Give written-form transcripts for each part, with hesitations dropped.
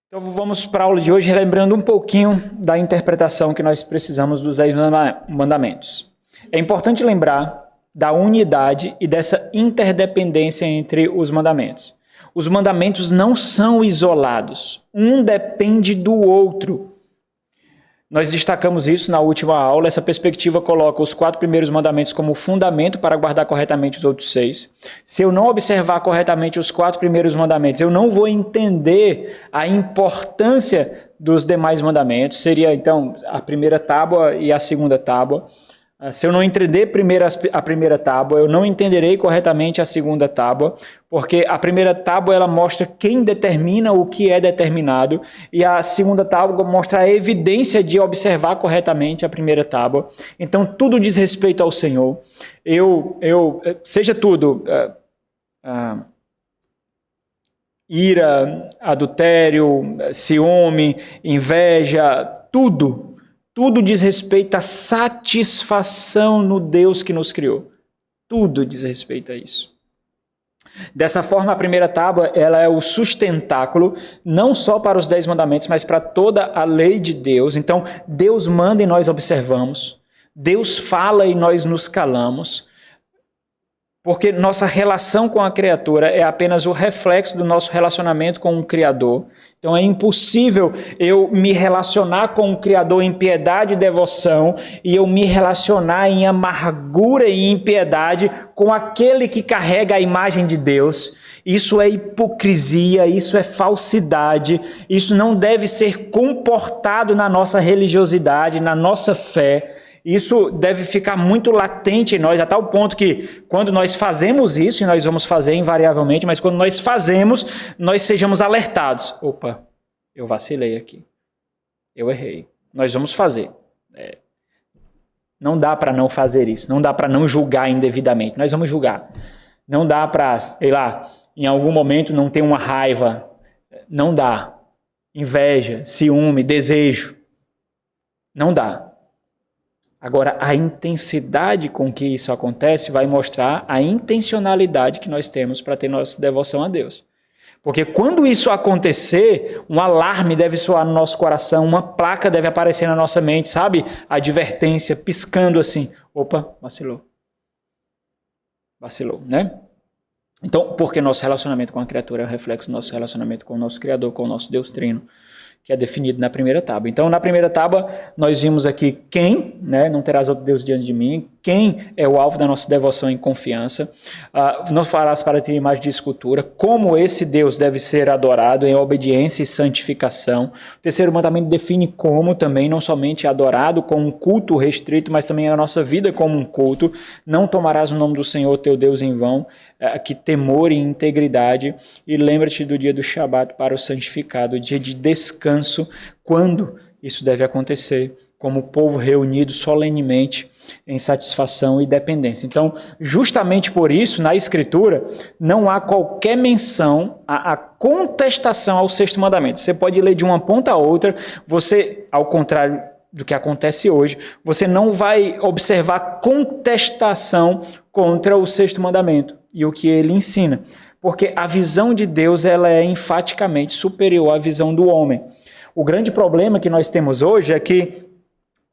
Então vamos para a aula de hoje relembrando um pouquinho da interpretação que nós precisamos dos 10 mandamentos. É importante lembrar da unidade e dessa interdependência entre os mandamentos. Os mandamentos não são isolados, um depende do outro. Nós destacamos isso na última aula. Essa perspectiva coloca os 4 primeiros mandamentos como fundamento para guardar corretamente os outros 6. Se eu não observar corretamente os 4 primeiros mandamentos, eu não vou entender a importância dos demais mandamentos. Seria, então, a primeira tábua e a segunda tábua. Se eu não entender a primeira tábua, eu não entenderei corretamente a segunda tábua, porque a primeira tábua ela mostra quem determina o que é determinado, e a segunda tábua mostra a evidência de observar corretamente a primeira tábua. Então, tudo diz respeito ao Senhor. Seja tudo, ira, adultério, ciúme, inveja, tudo diz respeito à satisfação no Deus que nos criou. Tudo diz respeito a isso. Dessa forma, a primeira tábua ela é o sustentáculo, não só para os 10 mandamentos, mas para toda a lei de Deus. Então, Deus manda e nós observamos. Deus fala e nós nos calamos. Porque nossa relação com a criatura é apenas o reflexo do nosso relacionamento com o Criador. Então é impossível eu me relacionar com o Criador em piedade e devoção e eu me relacionar em amargura e impiedade com aquele que carrega a imagem de Deus. Isso é hipocrisia, isso é falsidade, isso não deve ser comportado na nossa religiosidade, na nossa fé. Isso deve ficar muito latente em nós, a tal ponto que quando nós fazemos isso, e nós vamos fazer invariavelmente, mas quando nós fazemos, nós sejamos alertados. Opa, eu vacilei aqui. Eu errei. Nós vamos fazer. Não dá para não fazer isso. Não dá para não julgar indevidamente. Nós vamos julgar. Não dá para, sei lá, em algum momento não ter uma raiva. Não dá. Inveja, ciúme, desejo. Não dá. Agora, a intensidade com que isso acontece vai mostrar a intencionalidade que nós temos para ter nossa devoção a Deus. Porque quando isso acontecer, um alarme deve soar no nosso coração, uma placa deve aparecer na nossa mente, sabe? Advertência, piscando assim. Opa, vacilou. Vacilou, né? Então, porque nosso relacionamento com a criatura é um reflexo do nosso relacionamento com o nosso Criador, com o nosso Deus Trino, que é definido na primeira tábua. Então, na primeira tábua, nós vimos aqui quem, né, não terás outro Deus diante de mim, quem é o alvo da nossa devoção e confiança, não farás para ti imagem de escultura, como esse Deus deve ser adorado em obediência e santificação. O terceiro mandamento define como também, não somente adorado com um culto restrito, mas também a nossa vida como um culto. Não tomarás o nome do Senhor teu Deus em vão, que temor e integridade, e lembra-te do dia do Shabat para o santificado, o dia de descanso, quando isso deve acontecer, como povo reunido solenemente em satisfação e dependência. Então, justamente por isso, na Escritura, não há qualquer menção à contestação ao sexto mandamento. Você pode ler de uma ponta a outra, você, ao contrário do que acontece hoje, você não vai observar contestação contra o sexto mandamento e o que ele ensina, porque a visão de Deus ela é enfaticamente superior à visão do homem. O grande problema que nós temos hoje é que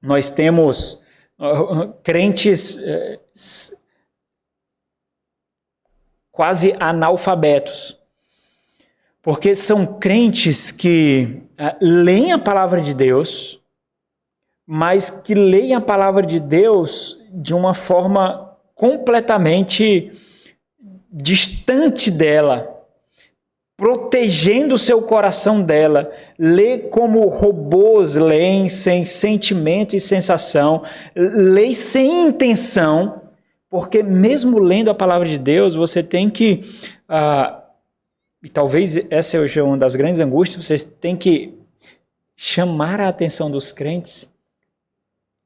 nós temos crentes quase analfabetos, porque são crentes que leem a palavra de Deus, mas que leem a palavra de Deus de uma forma completamente distante dela, protegendo o seu coração dela, lê como robôs leem, sem sentimento e sensação, lê sem intenção, porque mesmo lendo a palavra de Deus, você tem que, e talvez essa seja uma das grandes angústias, vocês têm que chamar a atenção dos crentes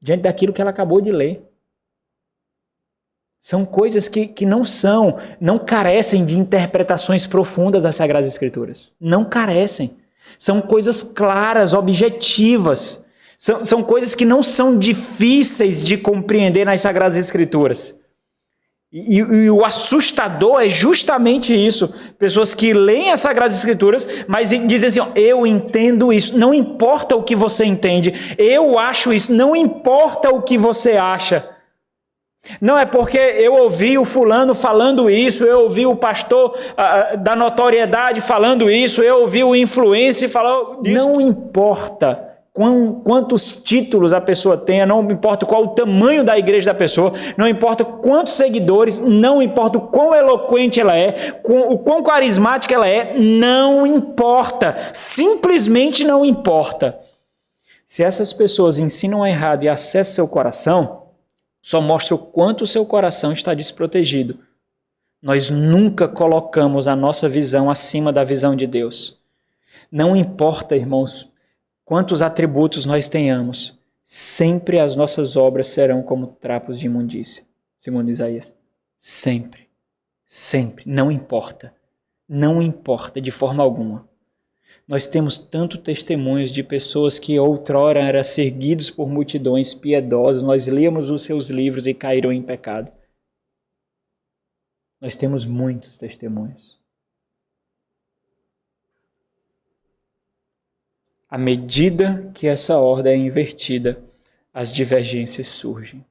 diante daquilo que ela acabou de ler. São coisas que não carecem de interpretações profundas das Sagradas Escrituras. Não carecem. São coisas claras, objetivas. São coisas que não são difíceis de compreender nas Sagradas Escrituras. E o assustador é justamente isso. Pessoas que leem as Sagradas Escrituras, mas dizem assim, eu entendo isso. Não importa o que você entende. Eu acho isso. Não importa o que você acha. Não é porque eu ouvi o fulano falando isso, eu ouvi o pastor da notoriedade falando isso, eu ouvi o influencer falando isso. Não importa quantos títulos a pessoa tenha, não importa qual o tamanho da igreja da pessoa, não importa quantos seguidores, não importa o quão eloquente ela é, o quão carismática ela é, não importa, simplesmente não importa. Se essas pessoas ensinam errado e acessam seu coração, só mostra o quanto o seu coração está desprotegido. Nós nunca colocamos a nossa visão acima da visão de Deus. Não importa, irmãos, quantos atributos nós tenhamos, sempre as nossas obras serão como trapos de imundícia, segundo Isaías. Sempre. Sempre. Não importa. Não importa de forma alguma. Nós temos tanto testemunhos de pessoas que outrora eram seguidos por multidões piedosas, nós líamos os seus livros e caíram em pecado. Nós temos muitos testemunhos. À medida que essa ordem é invertida, as divergências surgem.